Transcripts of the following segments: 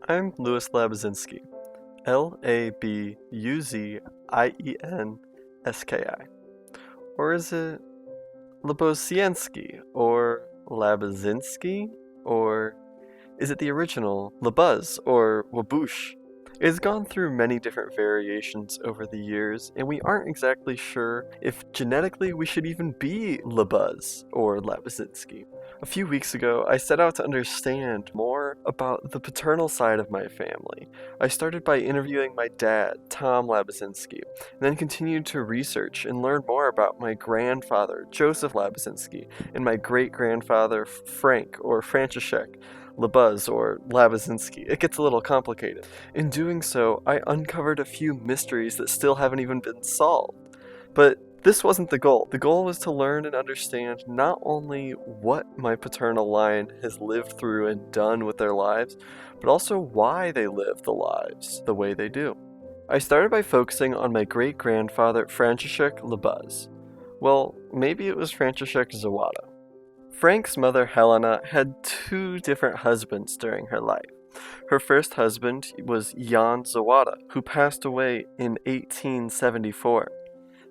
I'm Louis Labuzienski. Labuzienski. Or is it Labuzienski? Or Labuzienski? Or is it the original Labuz or Waboosh? It has gone through many different variations over the years, and we aren't exactly sure if genetically we should even be Labuz or Labuzienski. A few weeks ago, I set out to understand more about the paternal side of my family. I started by interviewing my dad, Tom Labuzienski, and then continued to research and learn more about my grandfather, Joseph Labuzienski, and my great-grandfather, Frank, or František Labuz, or Labuzienski. It gets a little complicated. In doing so, I uncovered a few mysteries that still haven't even been solved. But this wasn't the goal. The goal was to learn and understand not only what my paternal line has lived through and done with their lives, but also why they live the lives the way they do. I started by focusing on my great-grandfather, František Labuz. Well, maybe it was František Zawada. Frank's mother, Helena, had two different husbands during her life. Her first husband was Jan Zawada, who passed away in 1874,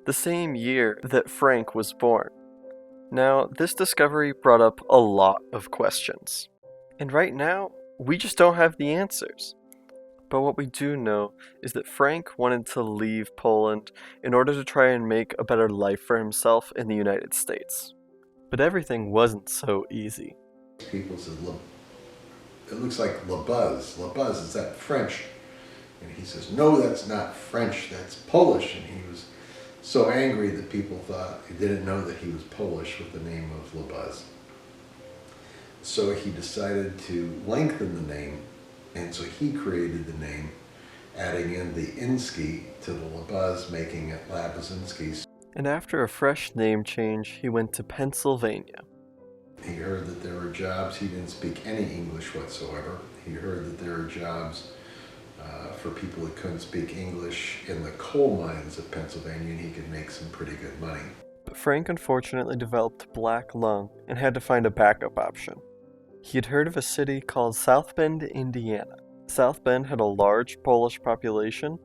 the same year that Frank was born. Now, this discovery brought up a lot of questions. And right now, we just don't have the answers. But what we do know is that Frank wanted to leave Poland in order to try and make a better life for himself in the United States. But everything wasn't so easy. People said, look, it looks like Labuz. Labuz, is that French? And he says, no, that's not French, that's Polish. And he was so angry that people thought he didn't know that he was Polish with the name of Labuz. So he decided to lengthen the name, and so he created the name, adding in the Insky to the Labuz, making it Labuzienski. And after a fresh name change, he went to Pennsylvania. He heard that there were jobs. He didn't speak any English whatsoever. He heard that there were jobs for people that couldn't speak English in the coal mines of Pennsylvania, and he could make some pretty good money. But Frank unfortunately developed black lung and had to find a backup option. He had heard of a city called South Bend, Indiana. South Bend had a large Polish population,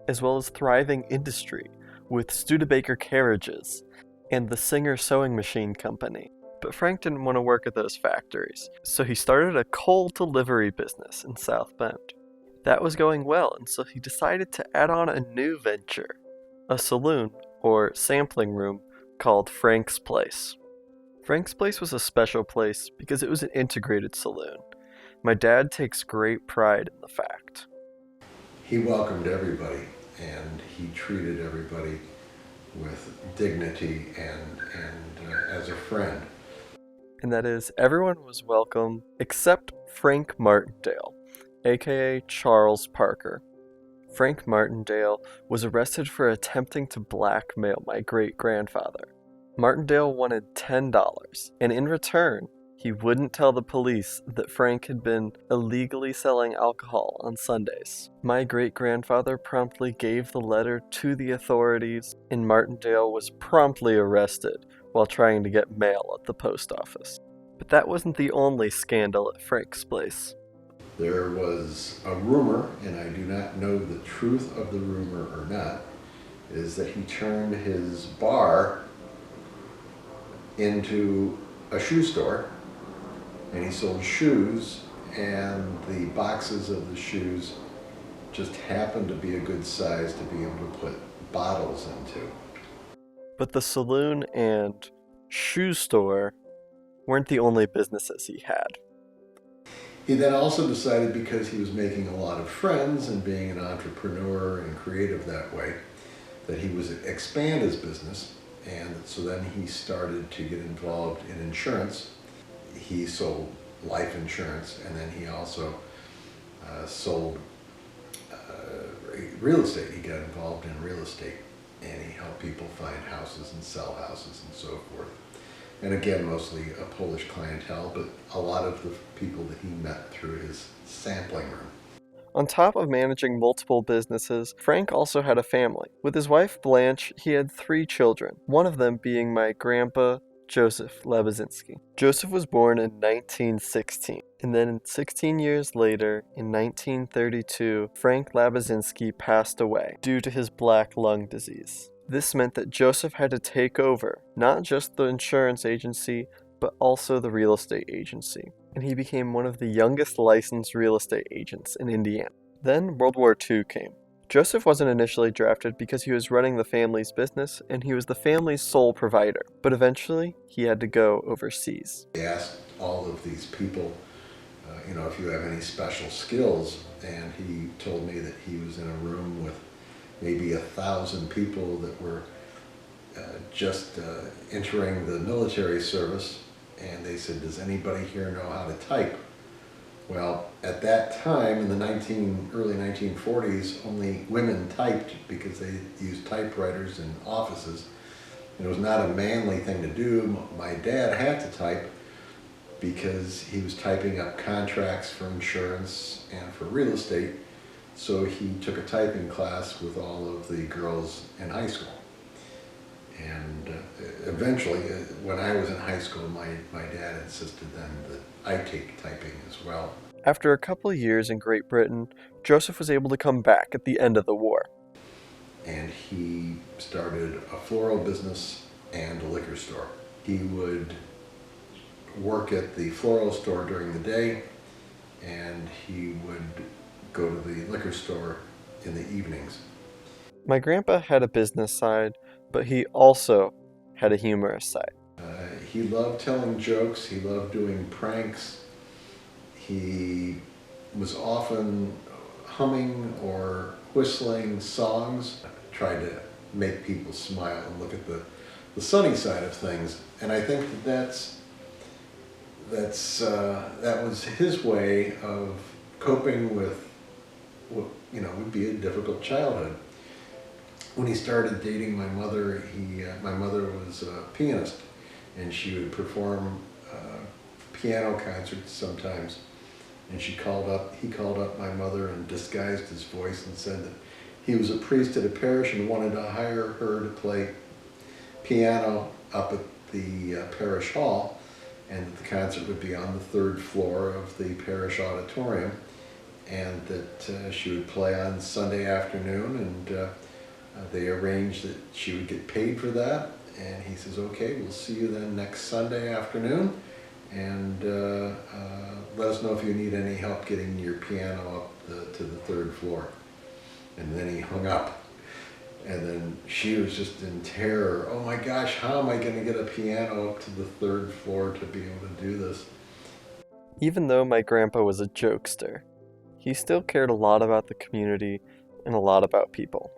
as well as thriving industry, with Studebaker carriages and the Singer sewing machine company. But Frank didn't want to work at those factories, so he started a coal delivery business in South Bend. That was going well, and so he decided to add on a new venture, a saloon, or sampling room, called Frank's Place. Frank's Place was a special place because it was an integrated saloon. My dad takes great pride in the fact. He welcomed everybody, and he treated everybody with dignity and as a friend. And that is, everyone was welcome except Frank Martindale, aka Charles Parker. Frank Martindale was arrested for attempting to blackmail my great-grandfather. Martindale wanted $10, and in return, he wouldn't tell the police that Frank had been illegally selling alcohol on Sundays. My great-grandfather promptly gave the letter to the authorities, and Martindale was promptly arrested while trying to get mail at the post office. But that wasn't the only scandal at Frank's Place. There was a rumor, and I do not know the truth of the rumor or not, is that he turned his bar into a shoe store, and he sold shoes, and the boxes of the shoes just happened to be a good size to be able to put bottles into. But the saloon and shoe store weren't the only businesses he had. He then also decided, because he was making a lot of friends and being an entrepreneur and creative that way, that he was expand his business. And so then he started to get involved in insurance. He sold life insurance, and then he also sold real estate. He got involved in real estate, and he helped people find houses and sell houses and so forth. And again, mostly a Polish clientele, but a lot of the people that he met through his sampling room. On top of managing multiple businesses, Frank also had a family. With his wife Blanche, he had 3 children, one of them being my grandpa, Joseph Labuzienski. Joseph was born in 1916, and then 16 years later, in 1932, Frank Labuzienski passed away due to his black lung disease. This meant that Joseph had to take over not just the insurance agency, but also the real estate agency, and he became one of the youngest licensed real estate agents in Indiana. Then World War II came. Joseph wasn't initially drafted because he was running the family's business and he was the family's sole provider, but eventually he had to go overseas. They asked all of these people, if you have any special skills, and he told me that he was in a room with maybe 1,000 people that were just entering the military service, and they said, does anybody here know how to type? Well, at that time, in the early 1940s, only women typed because they used typewriters in offices. It was not a manly thing to do. My dad had to type because he was typing up contracts for insurance and for real estate. So he took a typing class with all of the girls in high school. And eventually, when I was in high school, my dad insisted then that I take typing as well. After a couple of years in Great Britain, Joseph was able to come back at the end of the war. And he started a floral business and a liquor store. He would work at the floral store during the day, and he would go to the liquor store in the evenings. My grandpa had a business side, but he also had a humorous side. He loved telling jokes, he loved doing pranks. He was often humming or whistling songs, tried to make people smile and look at the sunny side of things. And I think that was his way of coping with what would be a difficult childhood. When he started dating my mother, my mother was a pianist, and she would perform piano concerts sometimes. And he called up my mother and disguised his voice and said that he was a priest at a parish and wanted to hire her to play piano up at the parish hall, and that the concert would be on the 3rd floor of the parish auditorium, and that she would play on Sunday afternoon, and they arranged that she would get paid for that. And he says, okay, we'll see you then next Sunday afternoon, and let us know if you need any help getting your piano up to the 3rd floor. And then he hung up. And then she was just in terror. Oh my gosh, how am I going to get a piano up to the 3rd floor to be able to do this? Even though my grandpa was a jokester, he still cared a lot about the community and a lot about people.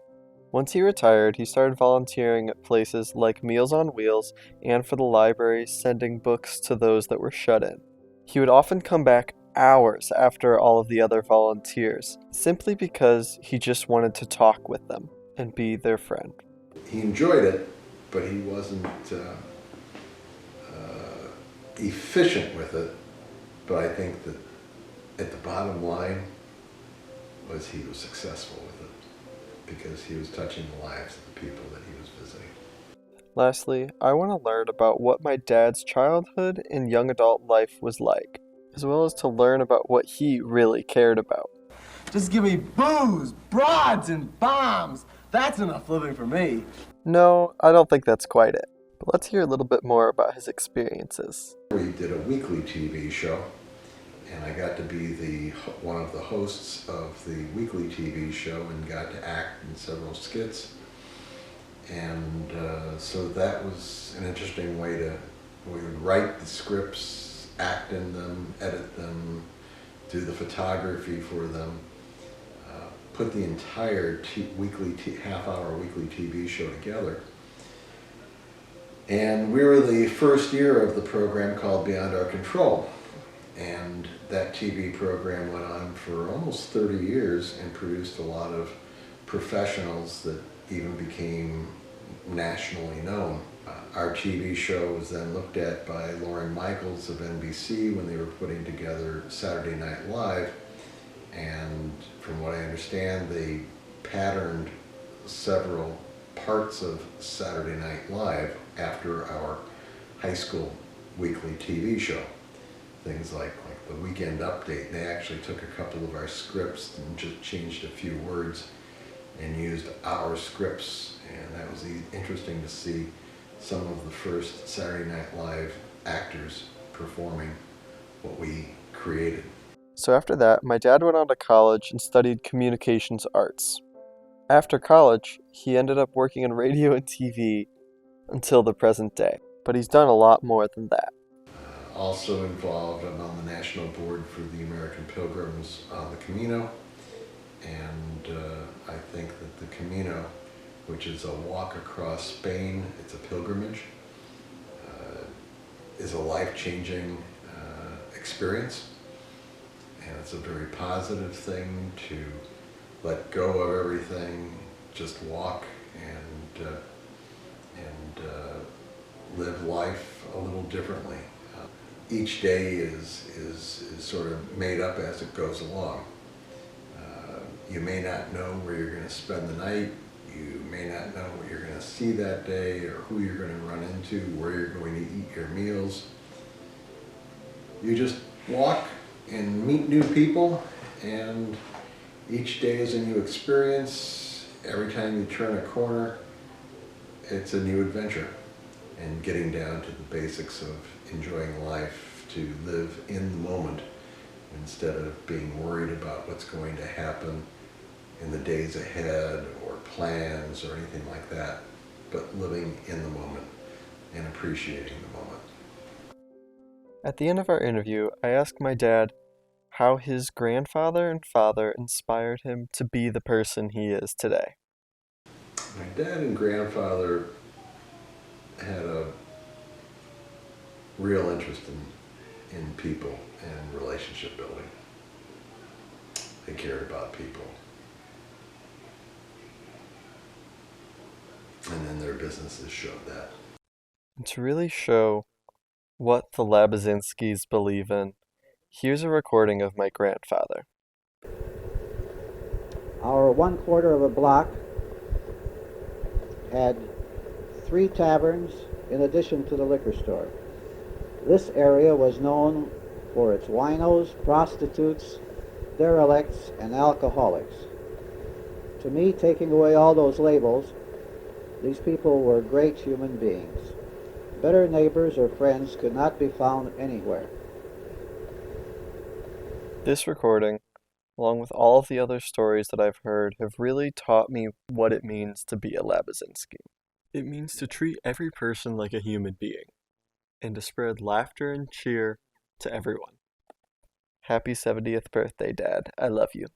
Once he retired, he started volunteering at places like Meals on Wheels and for the library, sending books to those that were shut in. He would often come back hours after all of the other volunteers, simply because he just wanted to talk with them and be their friend. He enjoyed it, but he wasn't efficient with it. But I think that at the bottom line was he was successful with it, because he was touching the lives of the people that he was visiting. Lastly, I want to learn about what my dad's childhood and young adult life was like, as well as to learn about what he really cared about. Just give me booze, broads, and bombs. That's enough living for me. No, I don't think that's quite it. But let's hear a little bit more about his experiences. We did a weekly TV show, and I got to be one of the hosts of the weekly TV show and got to act in several skits. And so that was an interesting way we would write the scripts, act in them, edit them, do the photography for them, put the entire half-hour weekly TV show together. And we were the first year of the program called Beyond Our Control. And that TV program went on for almost 30 years and produced a lot of professionals that even became nationally known. Our TV show was then looked at by Lauren Michaels of NBC when they were putting together Saturday Night Live. And from what I understand, they patterned several parts of Saturday Night Live after our high school weekly TV show. Things like the Weekend Update. They actually took a couple of our scripts and just changed a few words and used our scripts, and that was interesting to see some of the first Saturday Night Live actors performing what we created. So after that, my dad went on to college and studied communications arts. After college, he ended up working in radio and TV until the present day, but he's done a lot more than that. Also involved, I'm on the national board for the American Pilgrims on the Camino, and I think that the Camino, which is a walk across Spain, it's a pilgrimage, is a life-changing experience, and it's a very positive thing to let go of everything, just walk and live life a little differently. Each day is sort of made up as it goes along. You may not know where you're going to spend the night. You may not know what you're going to see that day, or who you're going to run into, where you're going to eat your meals. You just walk and meet new people, and each day is a new experience. Every time you turn a corner, it's a new adventure. And getting down to the basics of enjoying life, to live in the moment instead of being worried about what's going to happen in the days ahead or plans or anything like that, but living in the moment and appreciating the moment. At the end of our interview, I asked my dad how his grandfather and father inspired him to be the person he is today. My dad and grandfather had a real interest in people and relationship building. They cared about people. And then their businesses showed that. And to really show what the Labuzienskis believe in, here's a recording of my grandfather. Our 1/4 of a block had 3 taverns in addition to the liquor store. This area was known for its winos, prostitutes, derelicts, and alcoholics. To me, taking away all those labels, these people were great human beings. Better neighbors or friends could not be found anywhere. This recording, along with all of the other stories that I've heard, have really taught me what it means to be a Labuzienski. It means to treat every person like a human being, and to spread laughter and cheer to everyone. Happy 70th birthday, Dad. I love you.